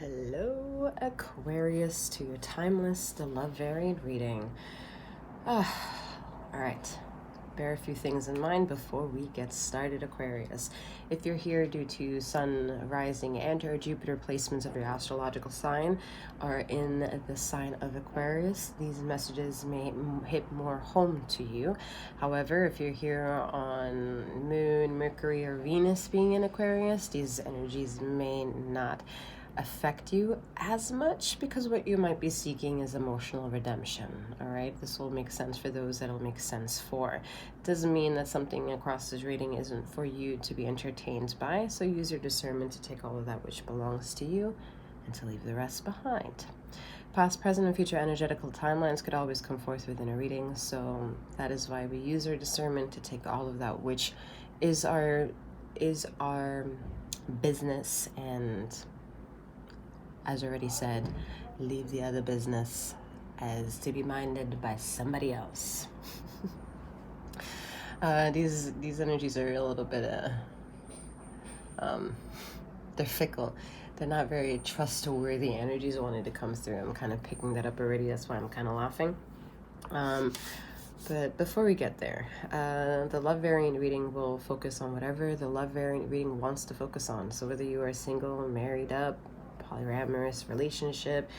Hello, Aquarius, to your timeless, the love variant reading. All right, bear a few things in mind before we get started, Aquarius. If you're here due to Sun, rising, and or Jupiter placements of your astrological sign are in the sign of Aquarius, these messages may hit more home to you. However, if you're here on Moon, Mercury, or Venus being in Aquarius, these energies may not affect you as much because what you might be seeking is emotional redemption. All right, this will make sense for those that it'll make sense for. Doesn't mean that something across this reading isn't for you to be entertained by, so use your discernment to take all of that which belongs to you and to leave the rest behind. Past, present, and future energetical timelines could always come forth within a reading, so that is why we use our discernment to take all of that which is our business, and as already said, leave the other business as to be minded by somebody else. These energies are a little bit they're fickle. They're not very trustworthy energies wanting to come through. I'm kind of picking that up already. That's why I'm kind of laughing. But before we get there, the love variant reading will focus on whatever the love variant reading wants to focus on. So whether you are single, married up, polyamorous relationship,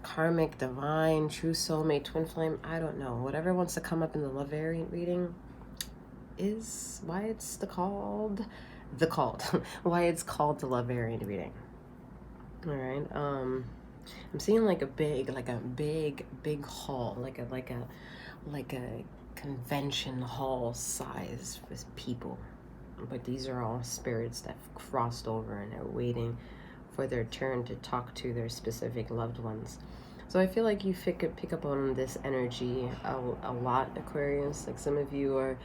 karmic, divine, true soulmate, twin flame, I don't know. Whatever wants to come up in the love variant reading is why it's why it's called the love variant reading. All right. I'm seeing like a big hall, like a convention hall size with people. But these are all spirits that have crossed over and are waiting for their turn to talk to their specific loved ones. So I feel like you pick up on this energy a lot, Aquarius. Like some of you are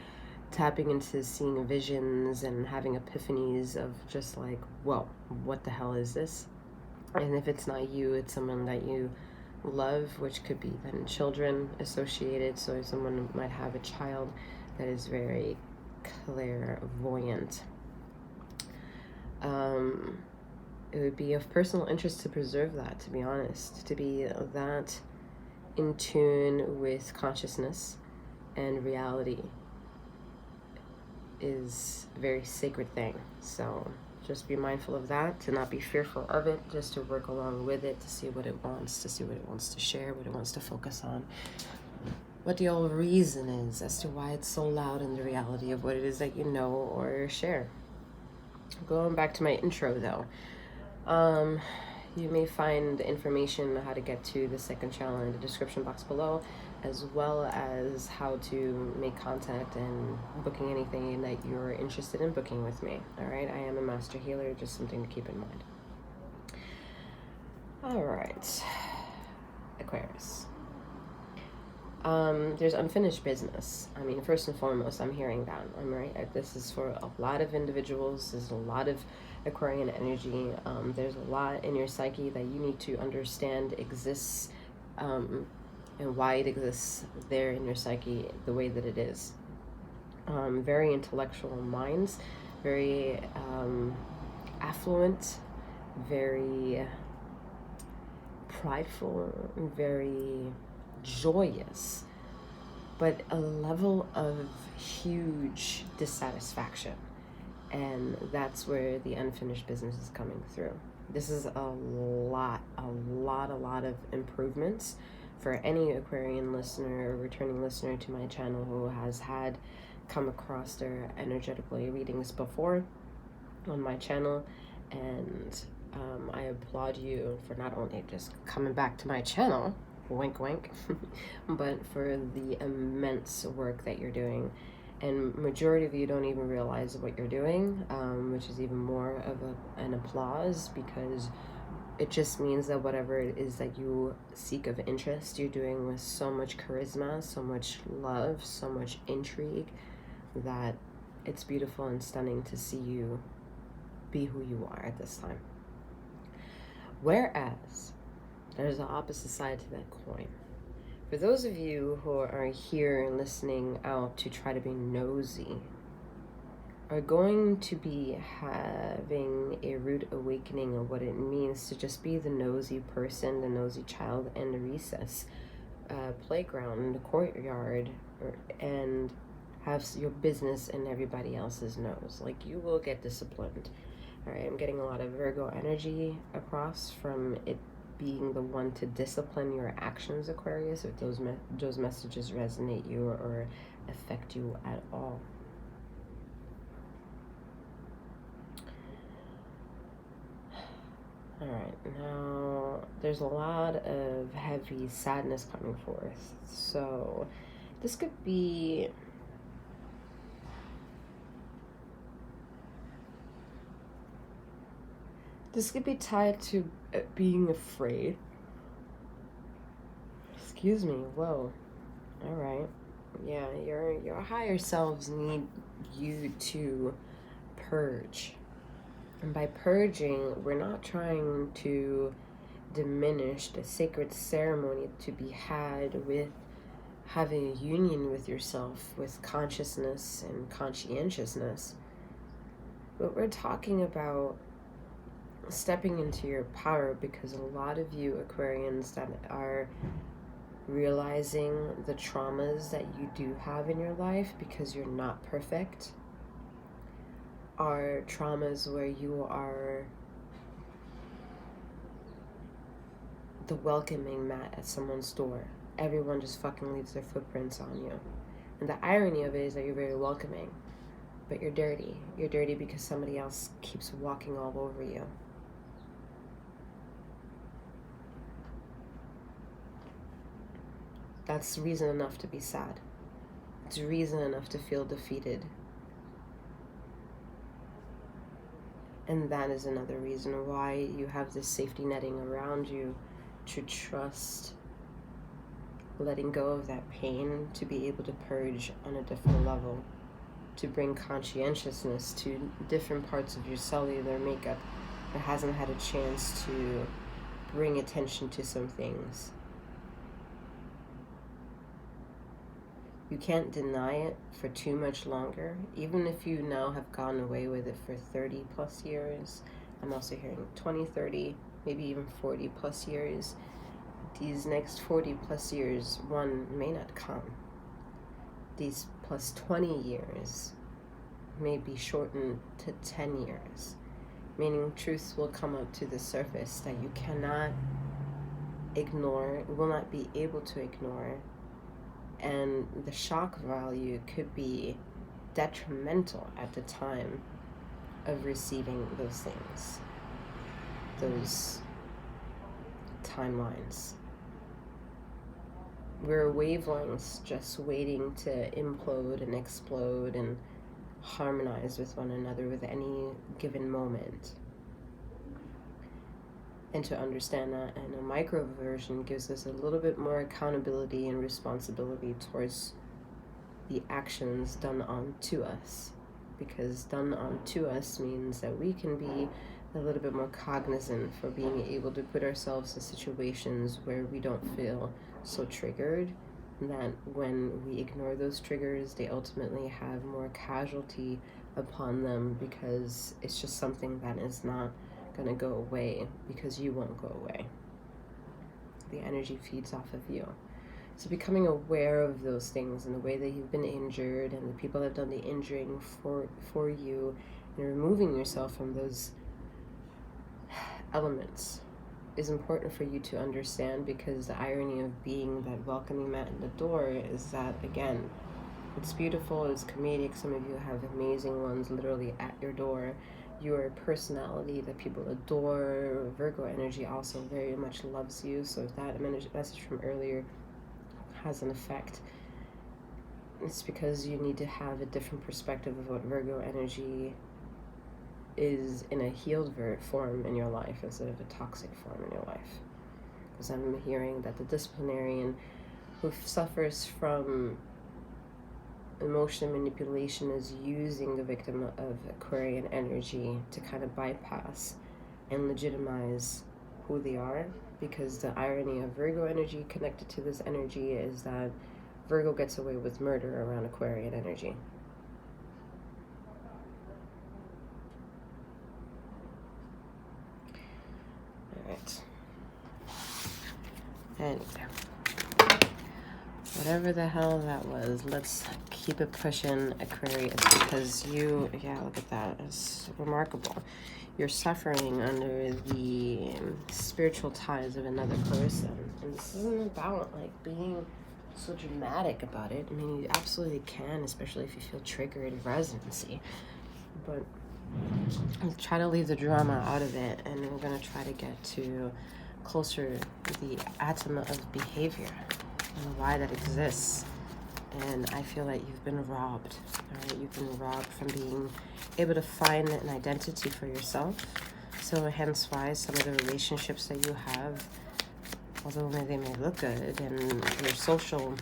tapping into seeing visions and having epiphanies of just like, whoa, what the hell is this? And if it's not you, it's someone that you love, which could be then children associated. So someone might have a child that is very clairvoyant. It would be of personal interest to preserve that, to be honest, to be that in tune with consciousness and reality is a very sacred thing. So just be mindful of that, to not be fearful of it, just to work along with it, to see what it wants, to share, what it wants to focus on, what the whole reason is as to why it's so loud in the reality of what it is that you know or share. Going back to my intro though, you may find information on how to get to the second channel in the description box below, as well as how to make contact and booking anything that you're interested in booking with me. All right, I am a master healer, just something to keep in mind. All right, Aquarius. There's unfinished business. I mean, first and foremost, I'm hearing that. I'm right. This is for a lot of individuals. There's a lot of Aquarian energy. There's a lot in your psyche that you need to understand exists, and why it exists there in your psyche the way that it is. Very intellectual minds, very affluent, very prideful, very joyous, but a level of huge dissatisfaction, and that's where the unfinished business is coming through. This is a lot of improvements for any Aquarian listener or returning listener to my channel who has come across their energetical readings before on my channel, and I applaud you for not only just coming back to my channel, wink wink, but for the immense work that you're doing. And majority of you don't even realize what you're doing, which is even more of an applause, because it just means that whatever it is that you seek of interest, you're doing with so much charisma, so much love, so much intrigue, that it's beautiful and stunning to see you be who you are at this time. Whereas there's an opposite side to that coin. For those of you who are here listening out to try to be nosy, are going to be having a rude awakening of what it means to just be the nosy person, the nosy child in the recess playground, in the courtyard, and have your business in everybody else's nose. Like, you will get disciplined. All right, I'm getting a lot of Virgo energy across from it being the one to discipline your actions, Aquarius, if those messages resonate you or affect you at all. All right, now there's a lot of heavy sadness coming forth. So this could be tied to being afraid. Excuse me. Whoa. All right. Yeah, your higher selves need you to purge. And by purging, we're not trying to diminish the sacred ceremony to be had with having a union with yourself, with consciousness and conscientiousness. But we're talking about stepping into your power, because a lot of you Aquarians that are realizing the traumas that you do have in your life because you're not perfect are traumas where you are the welcoming mat at someone's door. Everyone just fucking leaves their footprints on you. And the irony of it is that you're very welcoming, but you're dirty. You're dirty because somebody else keeps walking all over you. That's reason enough to be sad. It's reason enough to feel defeated. And that is another reason why you have this safety netting around you, to trust letting go of that pain, to be able to purge on a different level, to bring conscientiousness to different parts of your cellular makeup that hasn't had a chance to bring attention to some things. You can't deny it for too much longer, even if you now have gone away with it for 30 plus years. I'm also hearing 20, 30, maybe even 40 plus years. These next 40 plus years, one may not come. These plus 20 years may be shortened to 10 years, meaning truths will come up to the surface that you cannot ignore, will not be able to ignore. And the shock value could be detrimental at the time of receiving those things, those timelines. We're wavelengths just waiting to implode and explode and harmonize with one another with any given moment. And to understand that, and a micro version gives us a little bit more accountability and responsibility towards the actions done onto us. Because done onto us means that we can be a little bit more cognizant for being able to put ourselves in situations where we don't feel so triggered, that when we ignore those triggers, they ultimately have more casualty upon them, because it's just something that is not gonna go away, because you won't go away. The energy feeds off of you. So becoming aware of those things and the way that you've been injured and the people that have done the injuring for you, and removing yourself from those elements is important for you to understand, because the irony of being that welcoming mat in the door is that, again, it's beautiful, it's comedic. Some of you have amazing ones literally at your door. You're a personality that people adore. Virgo energy also very much loves you. So if that message from earlier has an effect, it's because you need to have a different perspective of what Virgo energy is in a healed form in your life instead of a toxic form in your life. Because I'm hearing that the disciplinarian who suffers from emotional manipulation is using the victim of Aquarian energy to kind of bypass and legitimize who they are, because the irony of Virgo energy connected to this energy is that Virgo gets away with murder around Aquarian energy. And whatever the hell that was, let's keep it pushing, Aquarius, because look at that. It's remarkable. You're suffering under the spiritual ties of another person. And this isn't about like being so dramatic about it. I mean, you absolutely can, especially if you feel triggered in resonancy. But try to leave the drama out of it, and we're going to try to get to closer the atom of behavior and why that exists. And I feel that you've been robbed. All right? You've been robbed from being able to find an identity for yourself. So hence why some of the relationships that you have, although they may look good, and your social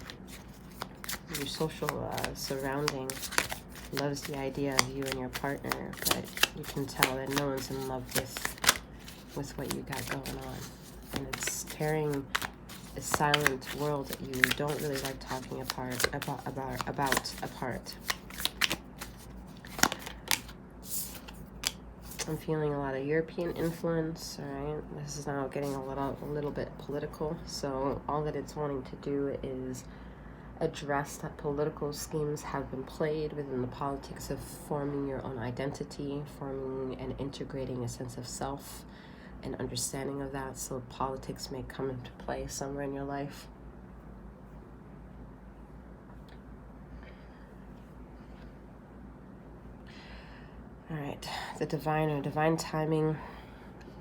surrounding loves the idea of you and your partner, but you can tell that no one's in love with what you got going on. And it's tearing a silent world that you don't really like talking about apart. I'm feeling a lot of European influence, all right? This is now getting a little bit political. So all that it's wanting to do is address that political schemes have been played within the politics of forming your own identity, forming and integrating a sense of self and understanding of that. So politics may come into play somewhere in your life. All right, the divine timing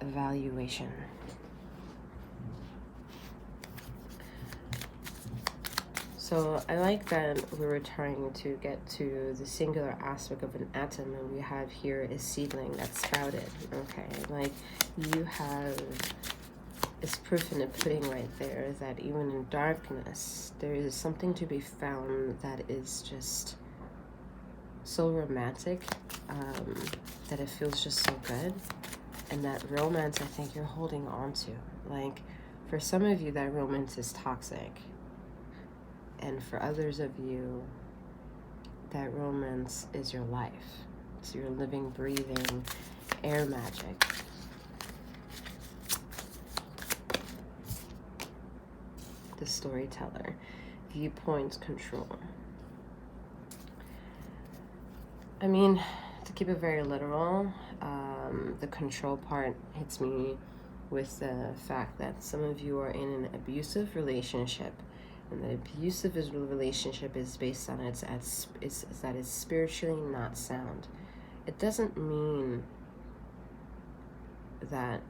evaluation. So I like that we were trying to get to the singular aspect of an atom, and we have here a seedling that's sprouted. Okay, like you have, it's proof in the pudding right there that even in darkness, there is something to be found that is just so romantic, that it feels just so good. And that romance, I think you're holding on to. Like, for some of you, that romance is toxic. And for others of you, that romance is your life. So you're living, breathing air magic. The storyteller. Viewpoint control. I mean, to keep it very literal, the control part hits me with the fact that some of you are in an abusive relationship, and the abusive relationship is based on that it's spiritually not sound. It doesn't mean that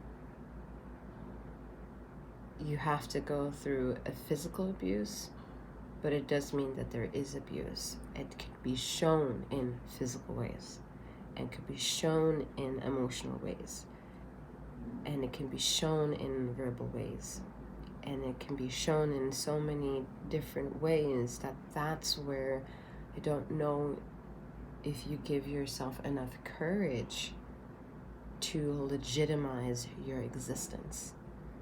you have to go through a physical abuse, but it does mean that there is abuse. It could be shown in physical ways, and could be shown in emotional ways, and it can be shown in verbal ways, and it can be shown in so many different ways that's where I don't know if you give yourself enough courage to legitimize your existence.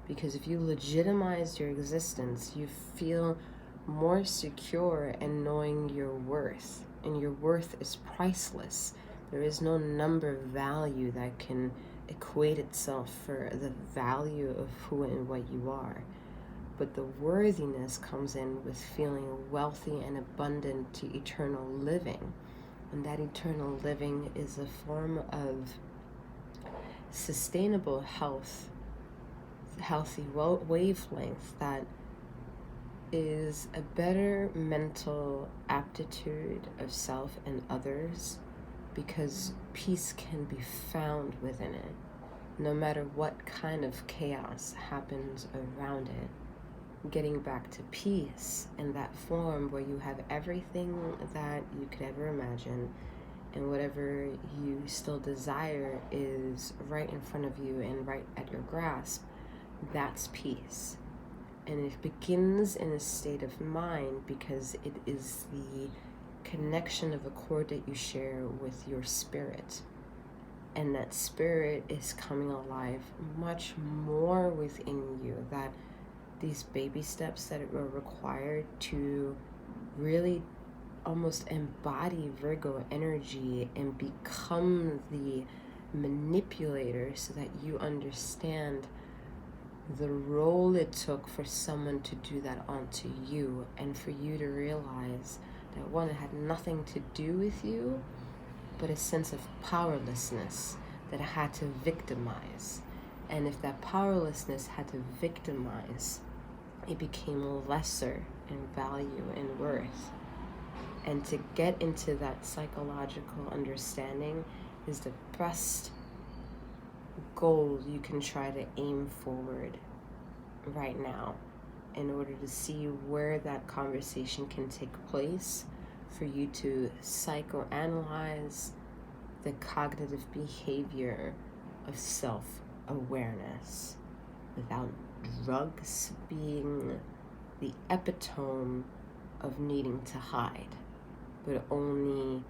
Because if you legitimize your existence, you feel more secure in knowing your worth, and your worth is priceless. There is no number value that can equate itself for the value of who and what you are. But the worthiness comes in with feeling wealthy and abundant to eternal living. And that eternal living is a form of sustainable healthy wavelength that is a better mental aptitude of self and others, because peace can be found within it, no matter what kind of chaos happens around it. Getting back to peace in that form where you have everything that you could ever imagine, and whatever you still desire is right in front of you and right at your grasp, that's peace. And it begins in a state of mind because it is the connection of a cord that you share with your spirit. And that spirit is coming alive much more within you, that these baby steps that are required to really almost embody Virgo energy and become the manipulator so that you understand the role it took for someone to do that onto you, and for you to realize that one, it had nothing to do with you, but a sense of powerlessness that had to victimize. And if that powerlessness had to victimize, it became lesser in value and worth. And to get into that psychological understanding is the best goal you can try to aim forward right now, in order to see where that conversation can take place, for you to psychoanalyze the cognitive behavior of self-awareness, without drugs being the epitome of needing to hide, but only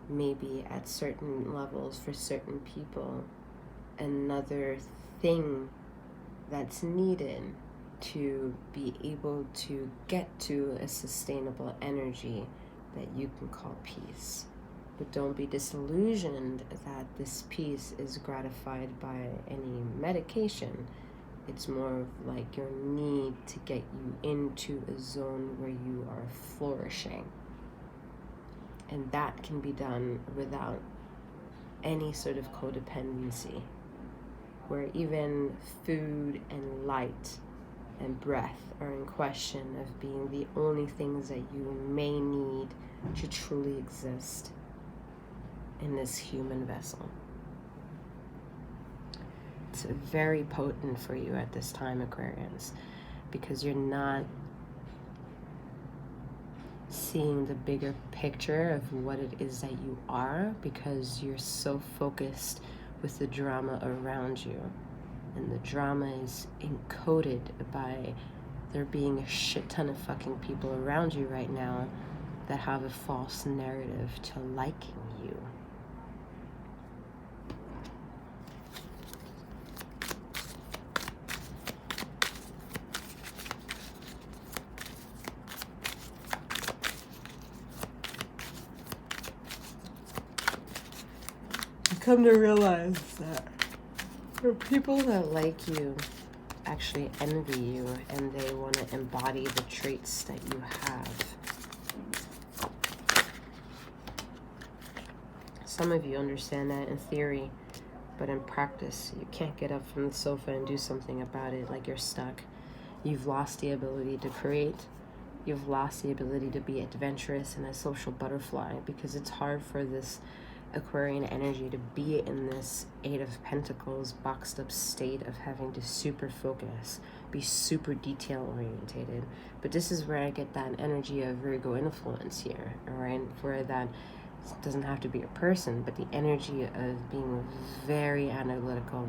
maybe at certain levels for certain people, another thing that's needed to be able to get to a sustainable energy that you can call peace. But don't be disillusioned that this peace is gratified by any medication. It's more of like your need to get you into a zone where you are flourishing. And that can be done without any sort of codependency, where even food and light and breath are in question of being the only things that you may need to truly exist in this human vessel. It's very potent for you at this time, Aquarians, because you're not seeing the bigger picture of what it is that you are, because you're so focused with the drama around you. And the drama is encoded by there being a shit ton of fucking people around you right now that have a false narrative to liking you. You come to realize that there are people that like you actually envy you, and they want to embody the traits that you have. Some of you understand that in theory, but in practice, you can't get up from the sofa and do something about it. Like, you're stuck. You've lost the ability to create. You've lost the ability to be adventurous and a social butterfly, because it's hard for this Aquarian energy to be in this Eight of Pentacles boxed up state of having to super focus, be super detail orientated. But this is where I get that energy of Virgo influence here, all right? Where that doesn't have to be a person, but the energy of being very analytical,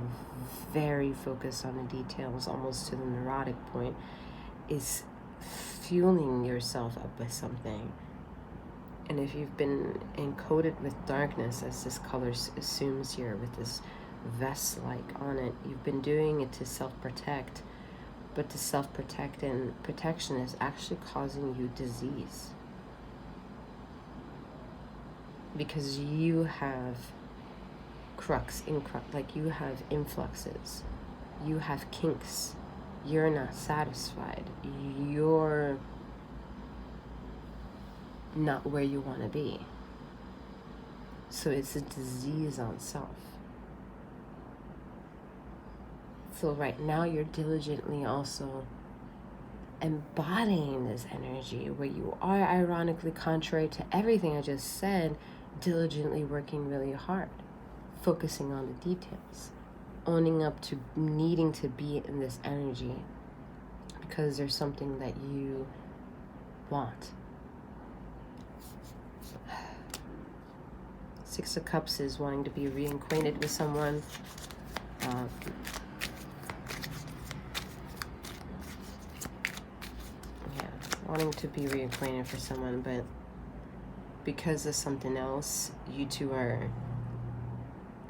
very focused on the details, almost to the neurotic point, is fueling yourself up with something. And if you've been encoded with darkness, as this color assumes here with this vest-like on it, you've been doing it to self-protect, but the self-protect and protection is actually causing you disease. Because you have like you have influxes, you have kinks, you're not satisfied, you're not where you want to be. So it's a disease on self. So right now you're diligently also embodying this energy, where you are, ironically, contrary to everything I just said, diligently working really hard, focusing on the details, owning up to needing to be in this energy because there's something that you want. Six of Cups is wanting to be reacquainted with someone. Wanting to be reacquainted for someone, but because of something else, you two are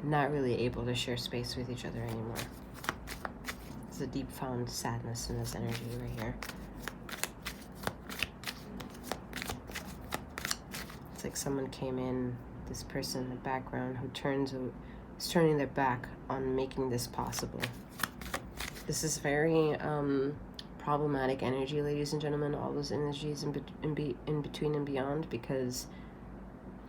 not really able to share space with each other anymore. There's a deep found sadness in this energy right here. It's like someone came in, this person in the background, who is turning their back on making this possible. This is very problematic energy, ladies and gentlemen, all those energies in between and beyond, because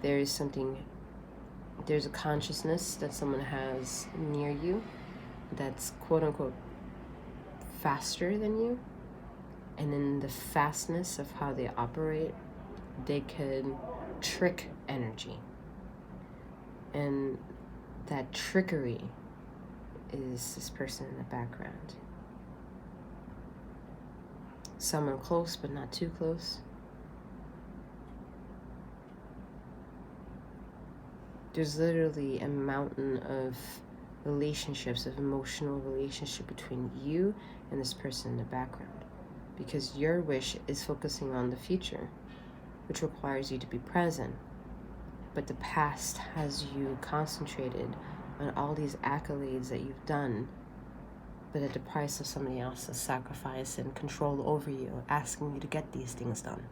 there's a consciousness that someone has near you that's quote unquote faster than you, and in the fastness of how they operate, they can trick energy, and that trickery is this person in the background. Someone close, but not too close. There's literally a mountain of relationships, of emotional relationship between you and this person in the background, because your wish is focusing on the future, which requires you to be present. But the past has you concentrated on all these accolades that you've done, but at the price of somebody else's sacrifice and control over you, asking you to get these things done.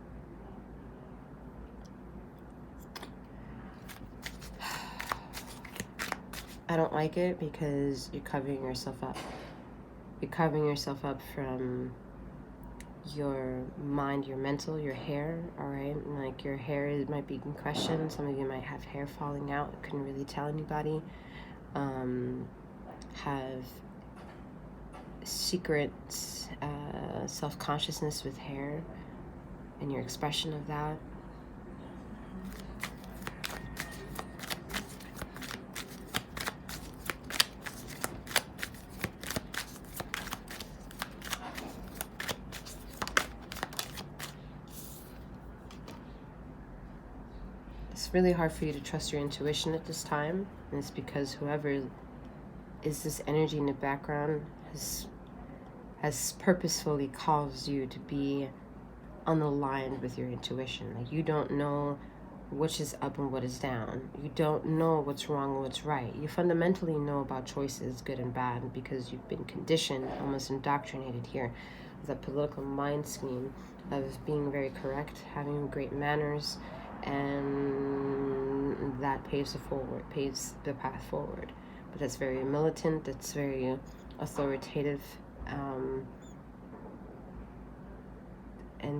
I don't like it, because you're covering yourself up. You're covering yourself up from your mind, your mental, your hair, all right? Like, your hair might be in question. Some of you might have hair falling out. Couldn't really tell anybody. Have secret self-consciousness with hair and your expression of that. It's really hard for you to trust your intuition at this time, and it's because whoever is this energy in the background has purposefully caused you to be unaligned with your intuition. Like, you don't know which is up and what is down. You don't know what's wrong and what's right. You fundamentally know about choices, good and bad, because you've been conditioned, almost indoctrinated here with a political mind scheme of being very correct, having great manners, and that paves the path forward. But that's very militant, that's very authoritative, and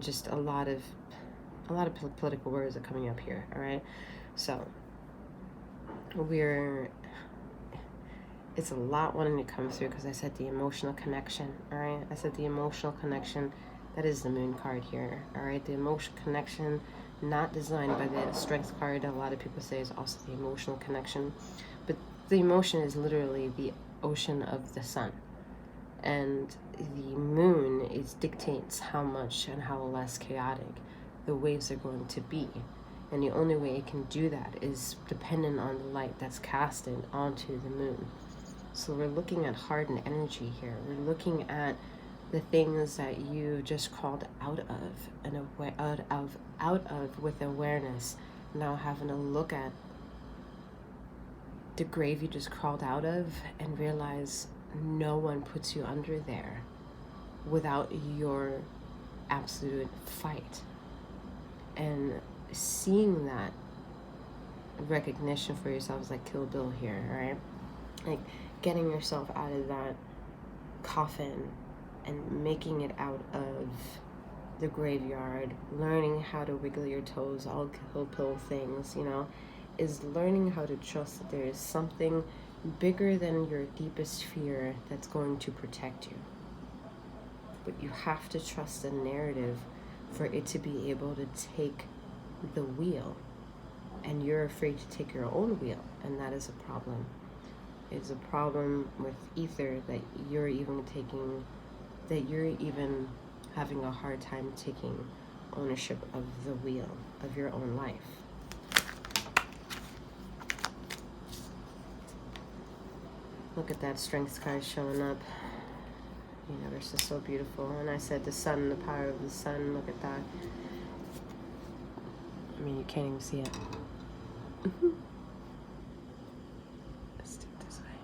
just a lot of political words are coming up here. All right, so it's a lot wanting to come through, because I said the emotional connection. All right, I said the emotional connection. That is the moon card here. All right, the emotional connection, not designed by the strength card. A lot of people say is also the emotional connection, but the emotion is literally the ocean of the sun, and the moon dictates how much and how less chaotic the waves are going to be. And the only way it can do that is dependent on the light that's casted onto the moon. So we're looking at hardened energy here. We're looking at the things that you just crawled out of, and out of with awareness. Now having a look at the grave you just crawled out of and realize no one puts you under there without your absolute fight. And seeing that recognition for yourself is like Kill Bill here, right? Like getting yourself out of that coffin and making it out of the graveyard, learning how to wiggle your toes, all Kill Bill things, is learning how to trust that there is something bigger than your deepest fear that's going to protect you. But you have to trust the narrative for it to be able to take the wheel, and you're afraid to take your own wheel, and that is a problem. It's a problem with ether that you're even having a hard time taking ownership of the wheel of your own life. Look at that strength card showing up. Universe is so beautiful. And I said the sun, the power of the sun. Look at that. I mean, you can't even see it. Let's do it this way.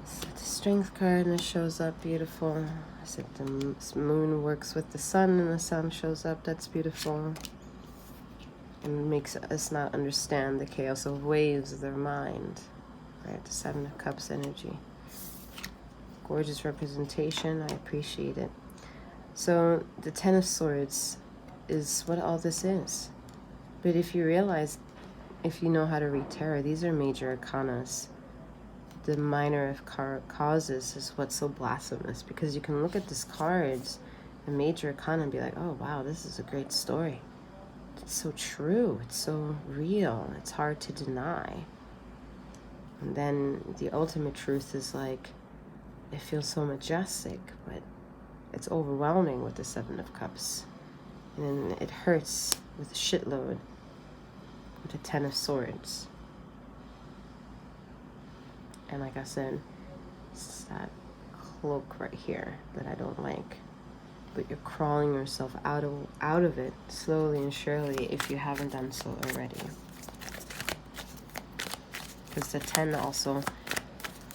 So the strength card, and it shows up beautiful. I said the moon works with the sun, and the sun shows up. That's beautiful. and makes us not understand the chaos of waves of their mind. Right, the Seven of Cups energy. Gorgeous representation. I appreciate it. So the Ten of Swords is what all this is. But if you realize, if you know how to read tarot, these are major arcanas. The minor of causes is what's so blasphemous, because you can look at these cards, the major arcana, and be like, oh wow, this is a great story. It's so true. It's so real. It's hard to deny. And then the ultimate truth is like, it feels so majestic, but it's overwhelming with the Seven of Cups. And it hurts with a shitload with the Ten of Swords. And like I said, it's that cloak right here that I don't like. But you're crawling yourself out of it slowly and surely if you haven't done so already. Because the 10 also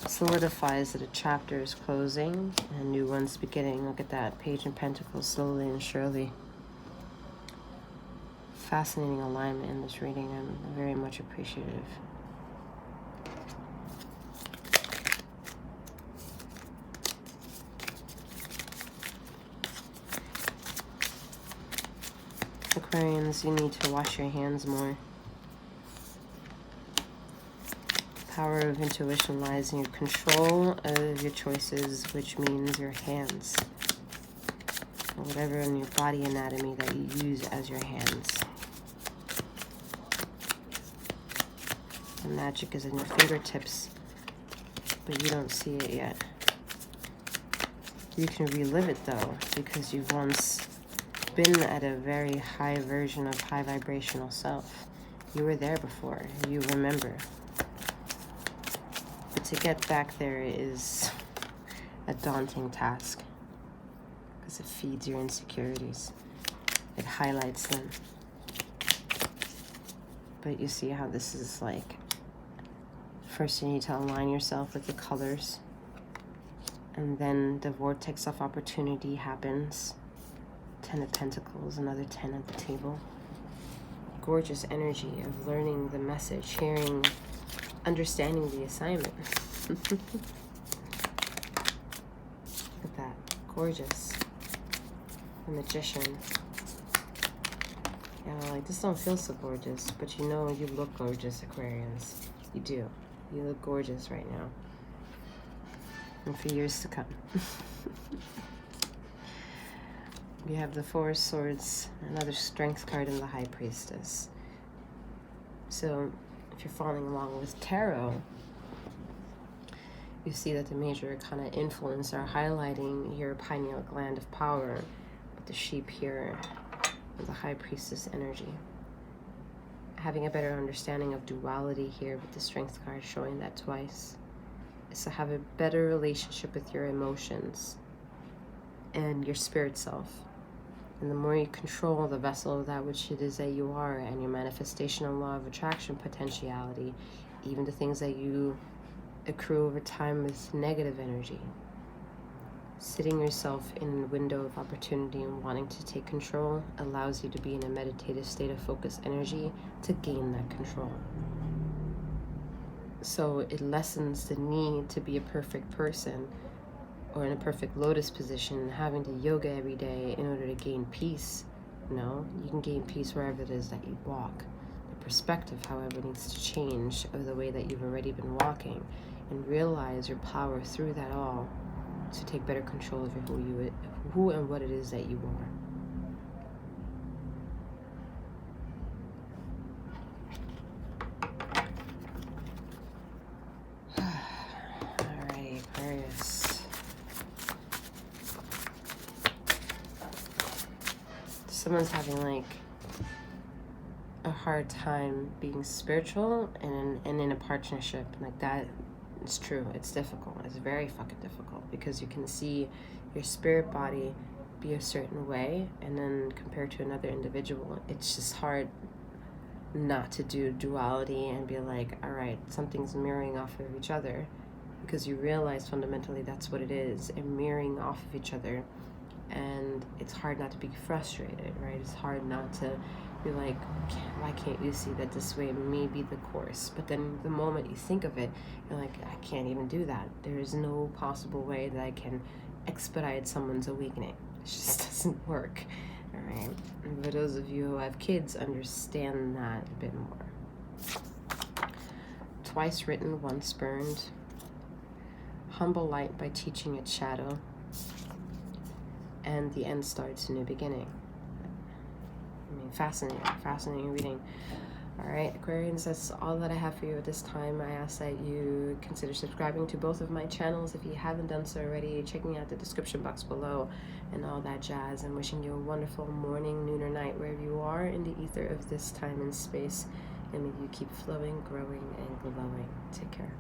solidifies that a chapter is closing and a new one's beginning. Look at that, Page of Pentacles, slowly and surely. Fascinating alignment in this reading. I'm very much appreciative. Aquarians, you need to wash your hands more. Power of intuition lies in your control of your choices, which means your hands. Or whatever in your body anatomy that you use as your hands. The magic is in your fingertips, but you don't see it yet. You can relive it though, because you've once been at a very high version of high vibrational self. You were there before. You remember. But to get back there is a daunting task, because it feeds your insecurities. It highlights them. But you see how this is like, first you need to align yourself with the colors, and then the vortex of opportunity happens. 10 of Pentacles, another 10 at the table. Gorgeous energy of learning the message, hearing, understanding the assignment. Look at that, gorgeous. The Magician. Yeah, like this don't feel so gorgeous, but you know you look gorgeous, Aquarians. You do. You look gorgeous right now. And for years to come. We have the Four of Swords, another strength card in the High Priestess. So if you're following along with tarot, you see that the major arcana influence are highlighting your pineal gland of power, with the sheep here, with the High Priestess energy. Having a better understanding of duality here with the strength card showing that twice is to have a better relationship with your emotions and your spirit self. And the more you control the vessel of that which it is that you are, and your manifestation and law of attraction potentiality, even the things that you accrue over time with negative energy, sitting yourself in a window of opportunity and wanting to take control allows you to be in a meditative state of focused energy to gain that control. So it lessens the need to be a perfect person or in a perfect lotus position, having to yoga every day in order to gain peace. No, you can gain peace wherever it is that you walk. The perspective, however, needs to change of the way that you've already been walking, and realize your power through that all to take better control of who and what it is that you are. Alrighty, Aquarius. Someone's having like a hard time being spiritual and in a partnership like that. It's true, it's difficult. It's very fucking difficult, because you can see your spirit body be a certain way, and then compared to another individual, it's just hard not to do duality and be like, all right, something's mirroring off of each other, because you realize fundamentally that's what it is, and mirroring off of each other. And it's hard not to be frustrated, right? It's hard not to You're like, why can't you see that this way may be the course? But then the moment you think of it, you're like, I can't even do that. There is no possible way that I can expedite someone's awakening. It just doesn't work. All right. And for those of you who have kids, understand that a bit more. Twice written, once burned. Humble light by teaching its shadow. And the end starts a new beginning. I mean, fascinating reading. All right, Aquarians, that's all that I have for you at this time. I ask that you consider subscribing to both of my channels if you haven't done so already, checking out the description box below, and all that jazz. I'm wishing you a wonderful morning, noon, or night, wherever you are in the ether of this time and space. And may you keep flowing, growing, and glowing. Take care.